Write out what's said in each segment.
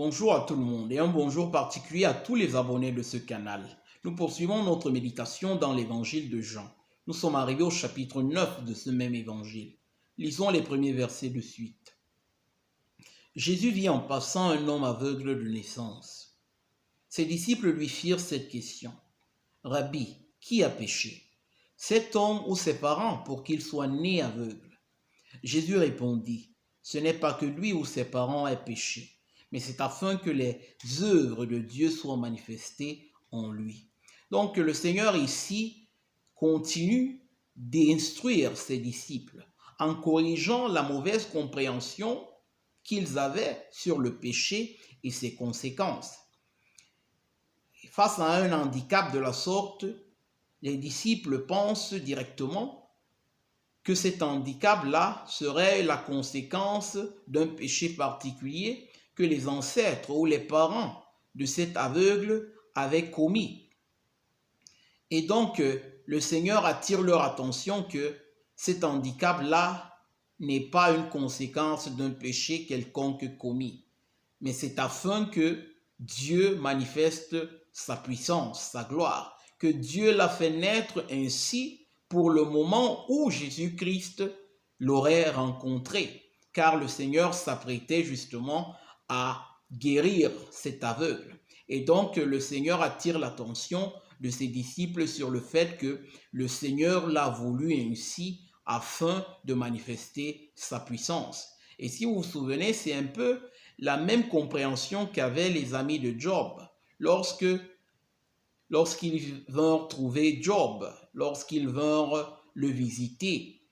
Bonjour à tout le monde et un bonjour particulier à tous les abonnés de ce canal. Nous poursuivons notre méditation dans l'évangile de Jean. Nous sommes arrivés au chapitre 9 de ce même évangile. Lisons les premiers versets de suite. Jésus vit en passant un homme aveugle de naissance. Ses disciples lui firent cette question. Rabbi, qui a péché, cet homme ou ses parents pour qu'il soit né aveugle? Jésus répondit, ce n'est pas que lui ou ses parents aient péché, mais c'est afin que les œuvres de Dieu soient manifestées en lui. Donc le Seigneur ici continue d'instruire ses disciples en corrigeant la mauvaise compréhension qu'ils avaient sur le péché et ses conséquences. Face à un handicap de la sorte, les disciples pensent directement que cet handicap-là serait la conséquence d'un péché particulier que les ancêtres ou les parents de cet aveugle avaient commis. Et donc, le Seigneur attire leur attention que cet handicap-là n'est pas une conséquence d'un péché quelconque commis, mais c'est afin que Dieu manifeste sa puissance, sa gloire, que Dieu l'a fait naître ainsi pour le moment où Jésus-Christ l'aurait rencontré, car le Seigneur s'apprêtait justement à guérir cet aveugle. Et donc le Seigneur attire l'attention de ses disciples sur le fait que le Seigneur l'a voulu ainsi afin de manifester sa puissance. Et si vous vous souvenez, c'est un peu la même compréhension qu'avaient les amis de Job lorsqu'ils vinrent trouver Job, lorsqu'ils vinrent le visiter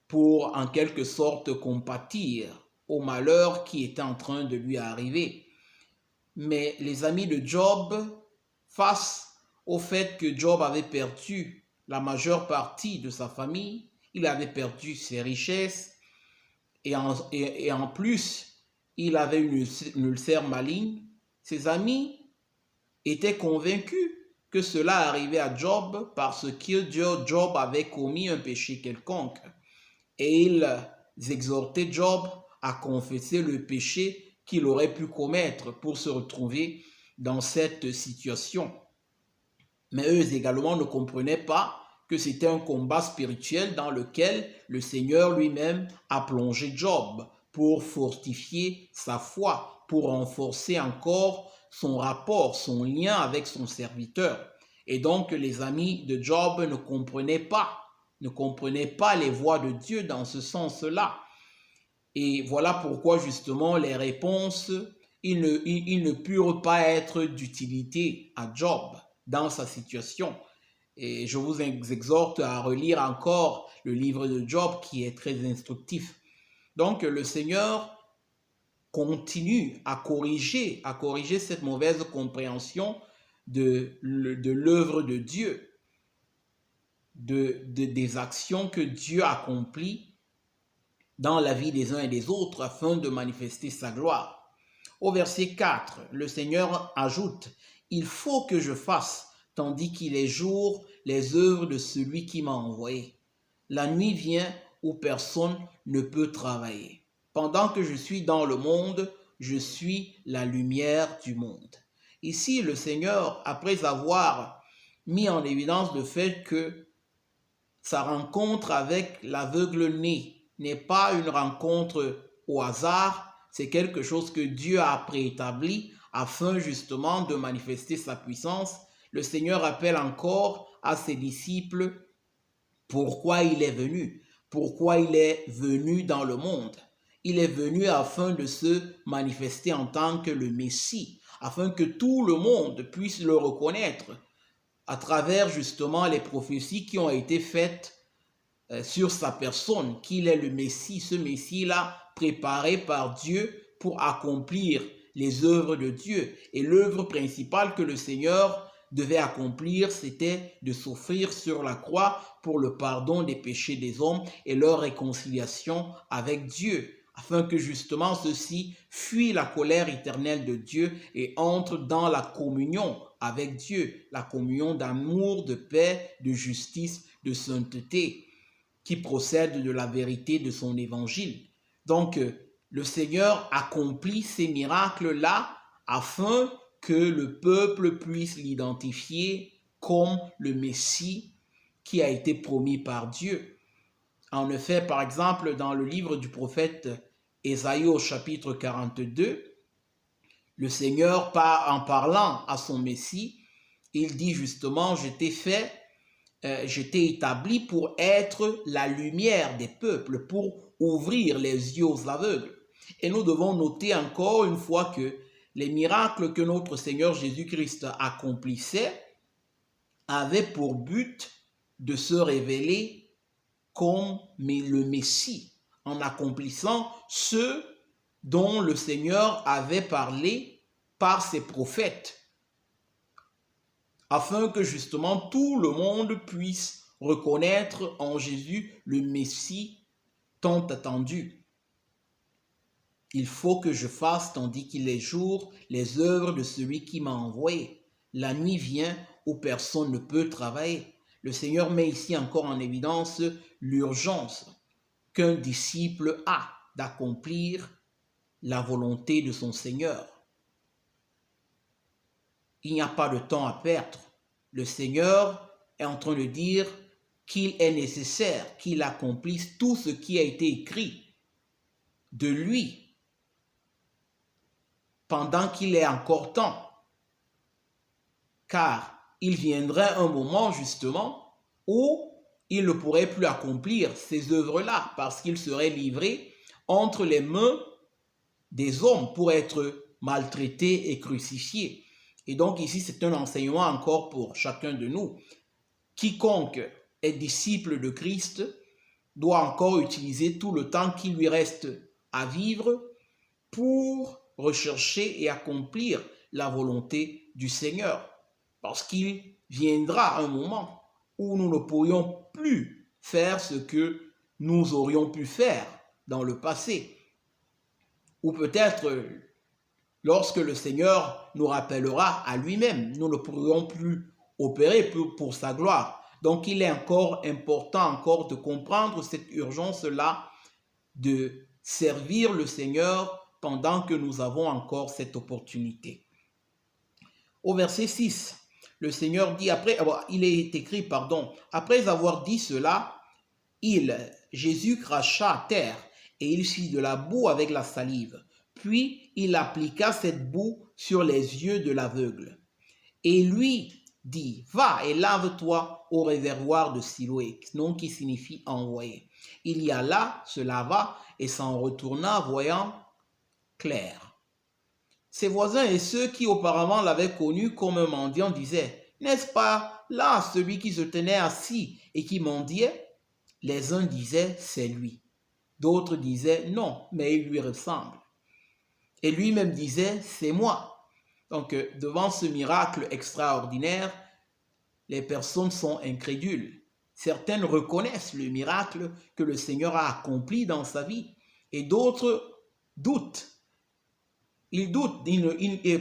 pour en quelque sorte compatir au malheur qui était en train de lui arriver. Mais les amis de Job, face au fait que Job avait perdu la majeure partie de sa famille, il avait perdu ses richesses et en plus, il avait une ulcère maligne, ses amis étaient convaincus que cela arrivait à Job parce que Job avait commis un péché quelconque. Et ils exhortaient Job à confesser le péché qu'il aurait pu commettre pour se retrouver dans cette situation. Mais eux également ne comprenaient pas que c'était un combat spirituel dans lequel le Seigneur lui-même a plongé Job pour fortifier sa foi, pour renforcer encore son rapport, son lien avec son serviteur. Et donc les amis de Job ne comprenaient pas les voies de Dieu dans ce sens-là. Et voilà pourquoi justement les réponses, ils ne purent pas être d'utilité à Job dans sa situation. Et je vous exhorte à relire encore le livre de Job qui est très instructif. Donc le Seigneur continue à corriger cette mauvaise compréhension de l'œuvre de Dieu, des actions que Dieu accomplit dans la vie des uns et des autres afin de manifester sa gloire. Au verset 4, le Seigneur ajoute « Il faut que je fasse, tandis qu'il est jour, les œuvres de celui qui m'a envoyé. La nuit vient où personne ne peut travailler. Pendant que je suis dans le monde, je suis la lumière du monde. » Ici, le Seigneur, après avoir mis en évidence le fait que sa rencontre avec l'aveugle-né n'est pas une rencontre au hasard, c'est quelque chose que Dieu a préétabli afin justement de manifester sa puissance. Le Seigneur rappelle encore à ses disciples pourquoi il est venu dans le monde. Il est venu afin de se manifester en tant que le Messie, afin que tout le monde puisse le reconnaître à travers justement les prophéties qui ont été faites sur sa personne, qu'il est le Messie, ce Messie-là préparé par Dieu pour accomplir les œuvres de Dieu. Et l'œuvre principale que le Seigneur devait accomplir, c'était de souffrir sur la croix pour le pardon des péchés des hommes et leur réconciliation avec Dieu, afin que justement ceux-ci fuient la colère éternelle de Dieu et entrent dans la communion avec Dieu, la communion d'amour, de paix, de justice, de sainteté, qui procède de la vérité de son évangile. Donc, le Seigneur accomplit ces miracles-là afin que le peuple puisse l'identifier comme le Messie qui a été promis par Dieu. En effet, par exemple, dans le livre du prophète Ésaïe au chapitre 42, le Seigneur, en parlant à son Messie, il dit justement, je t'ai établi pour être la lumière des peuples, pour ouvrir les yeux aux aveugles. Et nous devons noter encore une fois que les miracles que notre Seigneur Jésus-Christ accomplissait avaient pour but de se révéler comme le Messie, en accomplissant ce dont le Seigneur avait parlé par ses prophètes, afin que justement tout le monde puisse reconnaître en Jésus le Messie tant attendu. Il faut que je fasse, tandis qu'il est jour, les œuvres de celui qui m'a envoyé. La nuit vient où personne ne peut travailler. Le Seigneur met ici encore en évidence l'urgence qu'un disciple a d'accomplir la volonté de son Seigneur. Il n'y a pas de temps à perdre. Le Seigneur est en train de dire qu'il est nécessaire qu'il accomplisse tout ce qui a été écrit de lui pendant qu'il est encore temps. Car il viendrait un moment justement où il ne pourrait plus accomplir ces œuvres-là parce qu'il serait livré entre les mains des hommes pour être maltraité et crucifié. Et donc ici, c'est un enseignement encore pour chacun de nous. Quiconque est disciple de Christ doit encore utiliser tout le temps qui lui reste à vivre pour rechercher et accomplir la volonté du Seigneur. Parce qu'il viendra un moment où nous ne pourrions plus faire ce que nous aurions pu faire dans le passé. Ou peut-être lorsque le Seigneur nous rappellera à lui-même, nous ne pourrions plus opérer pour sa gloire. Donc il est encore important encore de comprendre cette urgence-là de servir le Seigneur pendant que nous avons encore cette opportunité. Au verset 6, le Seigneur dit, il est écrit, après avoir dit cela, Jésus cracha à terre et il fit de la boue avec la salive. Puis il appliqua cette boue sur les yeux de l'aveugle et lui dit, va et lave-toi au réservoir de Siloé, nom qui signifie envoyé. Il y alla, se lava et s'en retourna voyant clair. Ses voisins et ceux qui auparavant l'avaient connu comme un mendiant disaient, n'est-ce pas là celui qui se tenait assis et qui mendiait? Les uns disaient, c'est lui. D'autres disaient, non, mais il lui ressemble. Et lui-même disait, c'est moi. Donc, devant ce miracle extraordinaire, les personnes sont incrédules. Certaines reconnaissent le miracle que le Seigneur a accompli dans sa vie et d'autres doutent. Ils doutent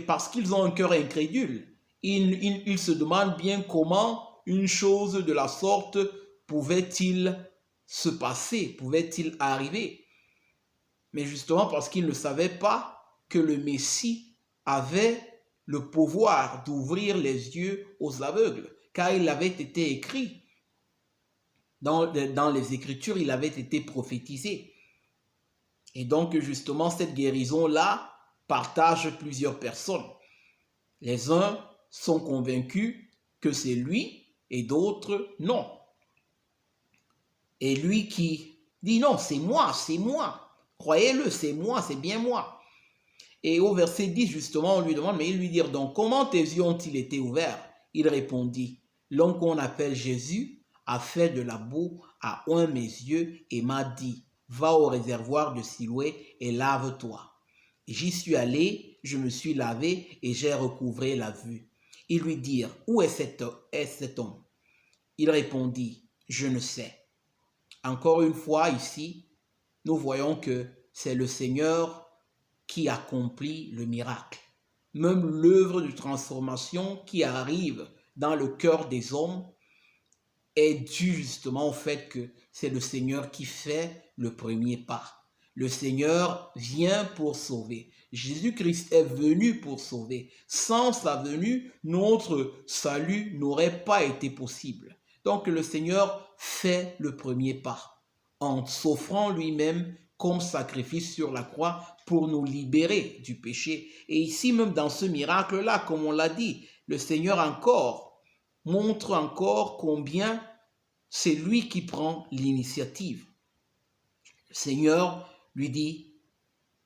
parce qu'ils ont un cœur incrédule. Ils se demandent bien comment une chose de la sorte pouvait-il se passer, pouvait-il arriver. Mais justement parce qu'ils ne savaient pas que le Messie avait le pouvoir d'ouvrir les yeux aux aveugles, car il avait été écrit dans les Écritures, il avait été prophétisé. Et donc justement cette guérison-là partage plusieurs personnes. Les uns sont convaincus que c'est lui et d'autres non. Et lui qui dit non, c'est moi. Croyez-le, c'est moi, c'est bien moi. Et au verset 10, justement, on lui demande, mais il lui dit donc, comment tes yeux ont-ils été ouverts? Il répondit, l'homme qu'on appelle Jésus a fait de la boue, a oint mes yeux et m'a dit, va au réservoir de Siloé et lave-toi. J'y suis allé, je me suis lavé et j'ai recouvré la vue. Ils lui dirent, où est cet homme? Il répondit, je ne sais. Encore une fois ici, nous voyons que c'est le Seigneur qui accomplit le miracle. Même l'œuvre de transformation qui arrive dans le cœur des hommes est due justement au fait que c'est le Seigneur qui fait le premier pas. Le Seigneur vient pour sauver. Jésus-Christ est venu pour sauver. Sans sa venue, notre salut n'aurait pas été possible. Donc le Seigneur fait le premier pas en s'offrant lui-même comme sacrifice sur la croix pour nous libérer du péché. Et ici même dans ce miracle-là, comme on l'a dit, le Seigneur montre encore combien c'est lui qui prend l'initiative. Le Seigneur lui dit,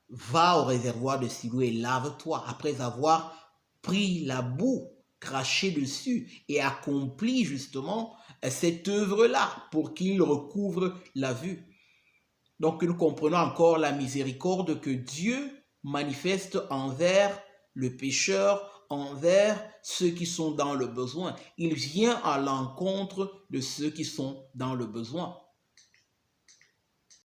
va au réservoir de Siloé et lave-toi, après avoir pris la boue, craché dessus et accompli justement cette œuvre-là pour qu'il recouvre la vue. Donc nous comprenons encore la miséricorde que Dieu manifeste envers le pécheur, envers ceux qui sont dans le besoin. Il vient à l'encontre de ceux qui sont dans le besoin.